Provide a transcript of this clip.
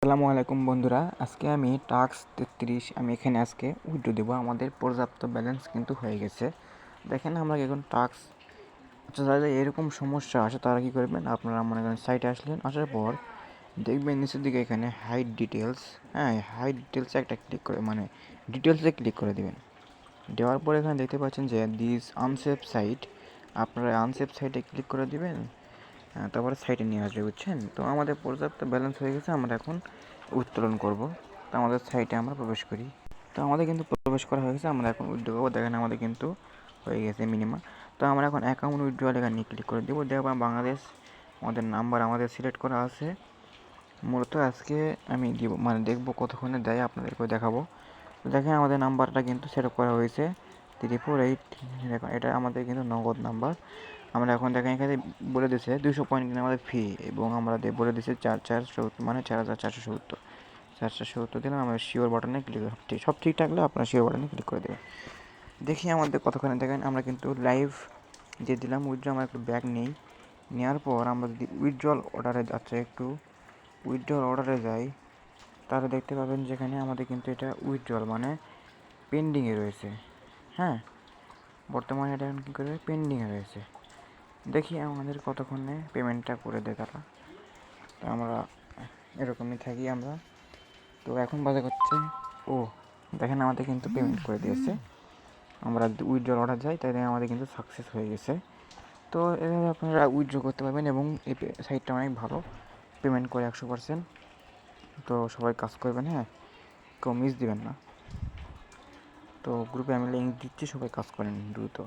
আসসালামু আলাইকুম বন্ধুরা, আজকে আমি টাস্ক 33 আমি এখানে আজকে উইথড্র দেবো। আমাদের পর্যাপ্ত ব্যালেন্স কিন্তু হয়ে গেছে। দেখেন আমরা এখন টাস্ক যাদের এরকম সমস্যা আসে তারা কী করবেন, আপনারা মনে করেন সাইটে আসলেন, আসার পর দেখবেন নিচের দিকে এখানে হাইড ডিটেলস, হাইড ডিটেলসে একটা ক্লিক করে ডিটেলসে ক্লিক করে দেবেন। দেওয়ার পর এখানে দেখতে পাচ্ছেন যে দিস আনসেফ সাইট, আপনারা আনসেফ সাইটে ক্লিক করে দেবেন। তারপরে সাইটে নিয়ে আসবে, বুঝছেন? তো আমাদের পর্যাপ্ত ব্যালেন্স হয়ে গেছে, আমরা এখন উত্তোলন করব। তো আমাদের সাইটে আমরা প্রবেশ করি। তো আমাদের কিন্তু প্রবেশ করা হয়ে গেছে, আমরা এখন উইথড্র করবো। দেখেন আমাদের কিন্তু হয়ে গেছে মিনিমাম। তো আমরা এখন অ্যাকাউন্ট উইথড্রয়াল এখানে ক্লিক করে দেবো। দেওয়ার পর বাংলাদেশ আমাদের নাম্বার আমাদের সিলেক্ট করা আছে। মূলত আজকে আমি দিব দেখবো কতক্ষণে দেয়, আপনাদেরকেও দেখাবো। তো দেখেন আমাদের নাম্বারটা কিন্তু সেট করা হয়েছে 348। এটা আমাদের কিন্তু নগদ নাম্বার। আমরা এখন দেখেন এখানে বলে দিয়েছে 200 পয়েন্ট কিন্তু আমাদের ফি, এবং আমরা বলে দিয়েছে 4470 দিলাম। আমরা শিওর বাটনে ক্লিক সব ঠিক থাকলে আপনারা শিওর বাটনে ক্লিক করে দেবেন। দেখি আমাদের কতক্ষণে দেখেন আমরা কিন্তু লাইভ দিয়ে দিলাম উইথড্র। আমরা একটু ব্যাক নেওয়ার পর আমরা যদি উইথড্রল অর্ডারে যাই, তাহলে দেখতে পাবেন যেখানে আমাদের কিন্তু এটা উইথড্রল পেন্ডিংয়ে রয়েছে। বর্তমানে এটা এখন কী করে পেন্ডিংয়ে রয়েছে। দেখি আমাদের কতক্ষণে পেমেন্টটা করে দেয় তারা। তো আমরা এরকমই থাকি আমরা। তো এখন বাজে করছে দেখেন আমাদের কিন্তু পেমেন্ট করে দিয়েছে। আমরা উইথড্রল অর্ডার যাই, তাই আমাদের কিন্তু সাকসেস হয়ে গেছে। তো এভাবে আপনারা উইথড্র করতে পারবেন, এবং এই সাইটটা অনেক ভালো, পেমেন্ট করে 100%। তো সবাই কাজ করবেন, কেউ মিস দিবেন না। তো গ্রুপে আমি লিঙ্ক দিচ্ছি, সবাই কাজ করেন দ্রুত।